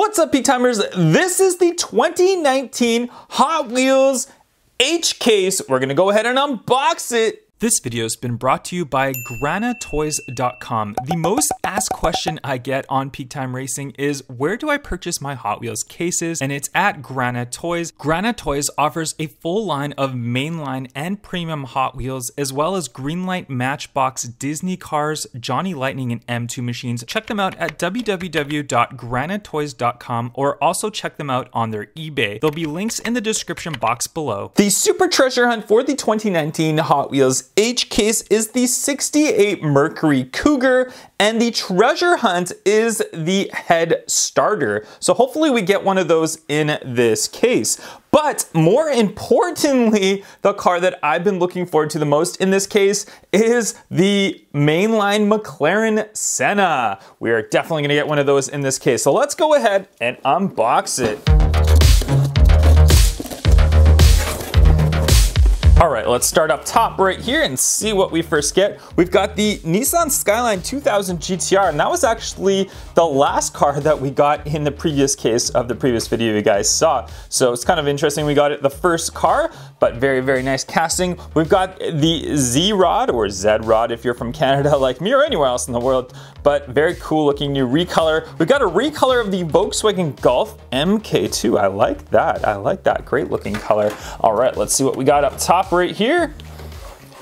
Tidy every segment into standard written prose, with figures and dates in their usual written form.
What's up, Peak Timers? This is the 2019 Hot Wheels H case. We're gonna go ahead and unbox it. This video has been brought to you by granatoys.com. The most asked question I get on Peak Time Racing is, where do I purchase my Hot Wheels cases? And it's at Granatoys. Granatoys offers a full line of mainline and premium Hot Wheels, as well as Greenlight, Matchbox, Disney cars, Johnny Lightning, and M2 machines. Check them out at www.granatoys.com, or also check them out on their eBay. There'll be links in the description box below. The super treasure hunt for the 2019 Hot Wheels H case is the 68 Mercury Cougar, and the treasure hunt is the head starter. So hopefully we get one of those in this case. But more importantly, the car that I've been looking forward to the most in this case is the mainline Mclaren Senna. We are definitely gonna get one of those in this case. So let's go ahead and unbox it. All right, let's start up top right here and see what we first get. We've got the Nissan Skyline 2000 GTR, and that was actually the last car that we got in the previous case of the previous video you guys saw. So it's kind of interesting we got it the first car, but very, very nice casting. We've got the Z-Rod, or Z-Rod if you're from Canada like me or anywhere else in the world, but very cool looking new recolor. We've got a recolor of the Volkswagen Golf MK2. I like that, great looking color. All right, let's see what we got up top right here.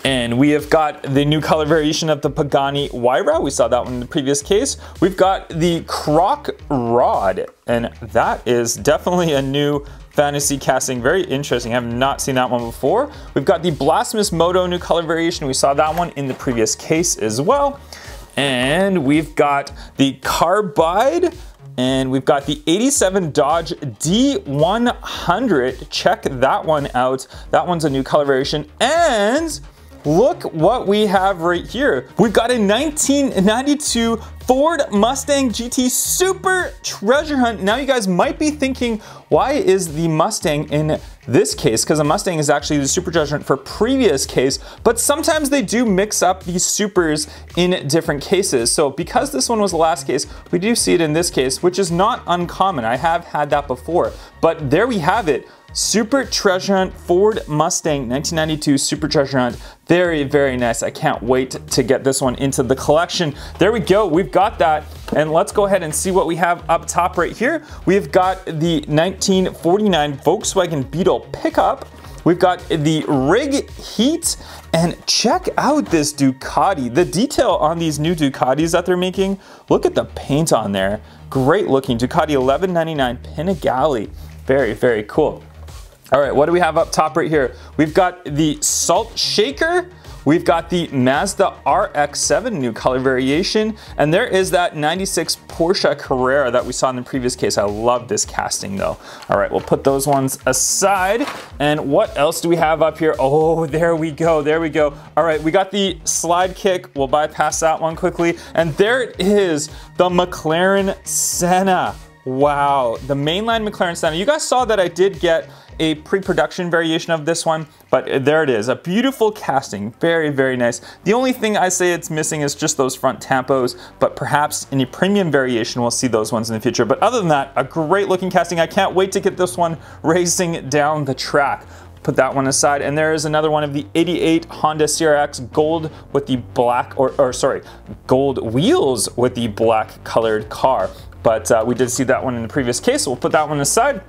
And we have got the new color variation of the Pagani Huayra. We saw that one in the previous case. We've got the Croc Rod, and that is definitely a new fantasy casting. Very interesting. I have not seen that one before. We've got the Blasphemous Moto new color variation. We saw that one in the previous case as well. And we've got the Carbide, and we've got the 87 Dodge D100. Check that one out. That one's a new color variation. And look what we have right here. We've got a 1992 Ford Mustang GT Super Treasure Hunt. Now you guys might be thinking, why is the Mustang in this case? Because the Mustang is actually the Super Treasure Hunt for previous case, but sometimes they do mix up these supers in different cases. So because this one was the last case, we do see it in this case, which is not uncommon. I have had that before, but there we have it. Super Treasure Hunt Ford Mustang 1992 Super Treasure Hunt. Very, very nice. I can't wait to get this one into the collection. There we go, we've got that. And let's go ahead and see what we have up top right here. We've got the 1949 Volkswagen Beetle pickup. We've got the Rig Heat, and check out this Ducati. The detail on these new Ducatis that they're making, look at the paint on there. Great looking Ducati 1199 Panigale. Very, very cool. All right, what do we have up top right here? We've got the Salt Shaker. We've got the Mazda RX-7 new color variation. And there is that 96 Porsche Carrera that we saw in the previous case. I love this casting though. All right, we'll put those ones aside. And what else do we have up here? Oh, there we go, there we go. All right, we got the slide kick. We'll bypass that one quickly. And there it is, the McLaren Senna. Wow, the mainline McLaren Senna. You guys saw that I did get a pre-production variation of this one, but there it is, a beautiful casting, very, very nice. The only thing I say it's missing is just those front tampos, but perhaps in a premium variation we'll see those ones in the future. But other than that, a great looking casting. I can't wait to get this one racing down the track. Put that one aside, and there is another one of the 88 Honda CRX gold with the black, gold wheels with the black colored car. But we did see that one in the previous case, so we'll put that one aside.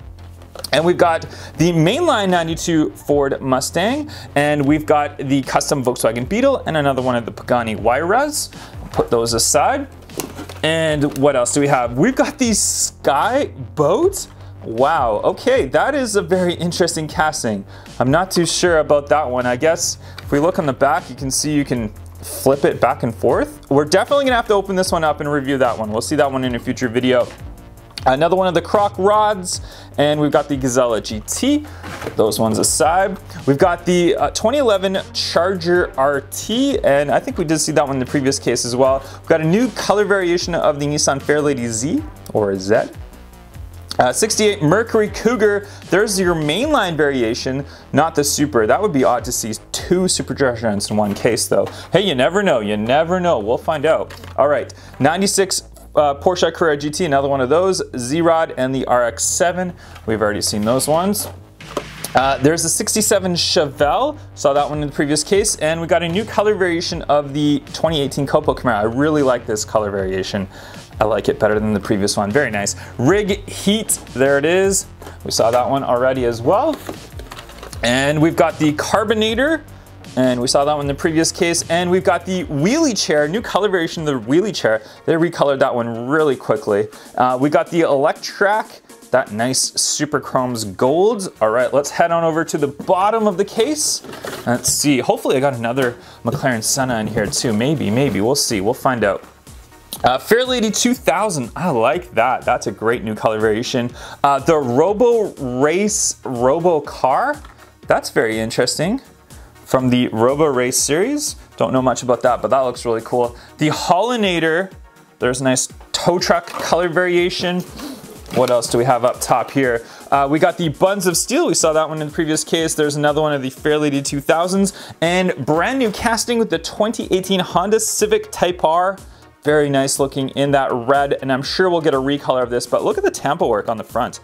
And we've got the mainline 92 Ford Mustang, and we've got the custom Volkswagen Beetle, and another one of the Pagani Huayras. Put those aside. And what else do we have? We've got the Sky Boat. Wow, okay, that is a very interesting casting. I'm not too sure about that one. I guess if we look on the back, you can see you can flip it back and forth. We're definitely gonna have to open this one up and review that one. We'll see that one in a future video. Another one of the Croc Rods, and we've got the Gazella GT. Put those ones aside. We've got the 2011 Charger RT, and I think we did see that one in the previous case as well. We've got a new color variation of the Nissan Fairlady Z, or Z. 68 Mercury Cougar. There's your mainline variation, not the Super. That would be odd to see two Super Treasure Hunts in one case though. Hey, you never know, you never know. We'll find out. All right, 96 Porsche Carrera GT, another one of those. Z-Rod and the RX-7. We've already seen those ones. There's the 67 Chevelle, saw that one in the previous case, and we got a new color variation of the 2018 Copo Camaro. I really like this color variation. I like it better than the previous one. Very nice. Rig Heat, there it is. We saw that one already as well. And we've got the Carbonator, and we saw that one in the previous case. And we've got the wheelie chair, new color variation of the wheelie chair. They recolored that one really quickly. We got the Electrac, that nice Super Chrome's gold. All right, let's head on over to the bottom of the case. Let's see, hopefully I got another McLaren Senna in here too. Maybe, we'll see, we'll find out. Fairlady 2000, I like that. That's a great new color variation. The Robo Race Robo Car, that's very interesting. From the Robo Race series, don't know much about that, but that looks really cool. The Hollinator, there's a nice tow truck color variation. What else do we have up top here? We got the Buns of Steel. We saw that one in the previous case. There's another one of the Fairlady 2000s, and brand new casting with the 2018 Honda Civic Type R. Very nice looking in that red, and I'm sure we'll get a recolor of this, but look at the Tampa work on the front.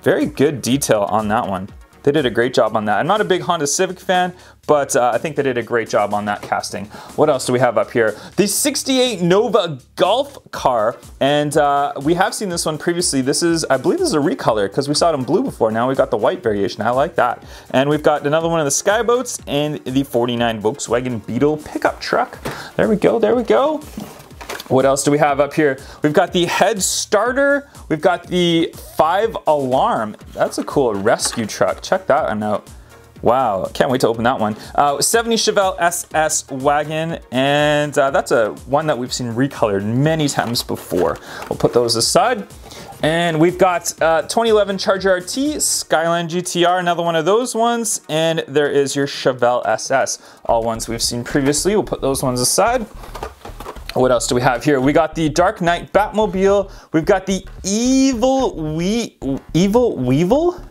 Very good detail on that one. They did a great job on that. I'm not a big Honda Civic fan, but I think they did a great job on that casting. What else do we have up here? The 68 Nova Golf car, and we have seen this one previously. This is, I believe this is a recolor because we saw it in blue before. Now we've got the white variation. I like that. And we've got another one of the Skyboats and the 49 Volkswagen Beetle pickup truck. There we go, there we go. What else do we have up here? We've got the head starter. We've got the 5 alarm. That's a cool rescue truck. Check that one out. Wow, can't wait to open that one. 70 Chevelle SS wagon, and that's a one that we've seen recolored many times before. We'll put those aside. And we've got 2011 Charger RT, Skyline GTR, another one of those ones, and there is your Chevelle SS. All ones we've seen previously. We'll put those ones aside. What else do we have here? We got the Dark Knight Batmobile. We've got the Evil Weevil.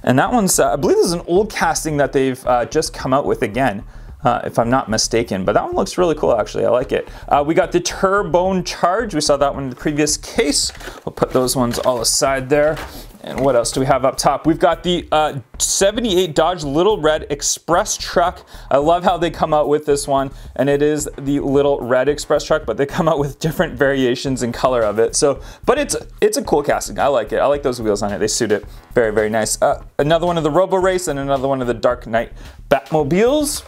And that one's, I believe this is an old casting that they've just come out with again, if I'm not mistaken. But that one looks really cool, actually. I like it. We got the Turbone Charge. We saw that one in the previous case. We'll put those ones all aside there. And what else do we have up top? We've got the 78 Dodge Little Red Express truck. I love how they come out with this one, and it is the Little Red Express truck, but they come out with different variations in color of it. So, but it's a cool casting. I like it. I like those wheels on it. They suit it very, very nice. Another one of the Robo Race and another one of the Dark Knight Batmobiles.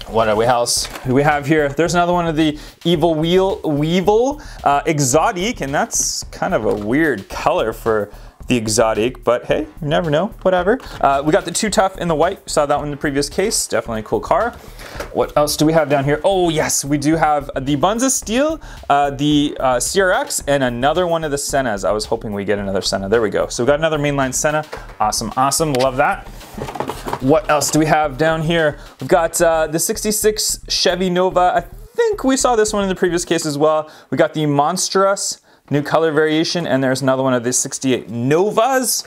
What else do we have here? There's another one of the Evil Weevil Exotic, and that's kind of a weird color for the Exotic, but hey, you never know, whatever. We got the Too Tough in the white. Saw that one in the previous case. Definitely a cool car. What else do we have down here? Oh yes, we do have the Buns of Steel, the CRX, and another one of the Sennas. I was hoping we get another Senna. There we go. So we got another mainline Senna. Awesome, awesome, love that. What else do we have down here? We've got the 66 Chevy Nova. I think we saw this one in the previous case as well. We got the Monstrous new color variation, and there's another one of the 68 Novas.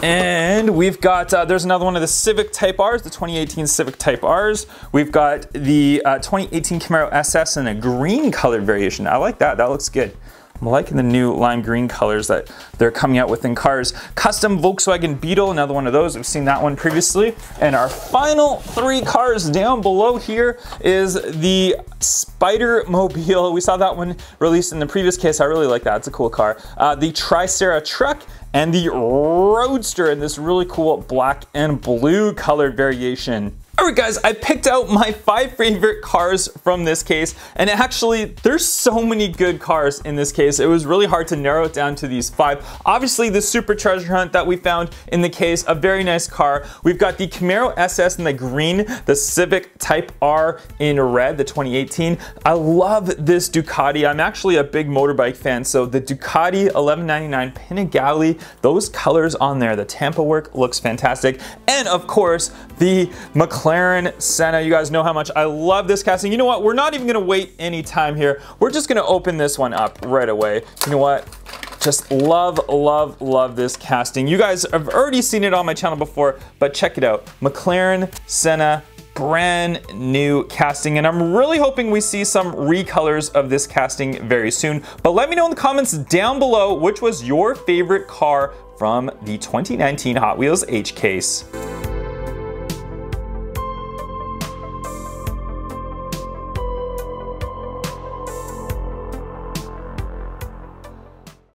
And we've got, there's another one of the Civic Type Rs, the 2018 Civic Type Rs. We've got the 2018 Camaro SS in a green colored variation. I like that, that looks good. I'm liking the new lime green colors that they're coming out with in cars. Custom Volkswagen Beetle, another one of those. We've seen that one previously. And our final 3 cars down below here is the Spider Mobile. We saw that one released in the previous case. I really like that. It's a cool car. The Tricera truck and the Roadster in this really cool black and blue colored variation. Alright guys, I picked out my 5 favorite cars from this case, and actually there's so many good cars in this case. It was really hard to narrow it down to these 5. Obviously the Super Treasure Hunt that we found in the case, a very nice car. We've got the Camaro SS in the green, the Civic Type R in red, the 2018. I love this Ducati. I'm actually a big motorbike fan, so the Ducati 1199 Panigale, those colors on there, the Tampa work looks fantastic. And of course, the Mclaren Senna. You guys know how much I love this casting. You know what? We're not even gonna wait any time here. We're just gonna open this one up right away. You know what? Just love, love, love this casting. You guys have already seen it on my channel before, but check it out. McLaren Senna brand new casting, and I'm really hoping we see some recolors of this casting very soon. But let me know in the comments down below which was your favorite car from the 2019 Hot Wheels H Case.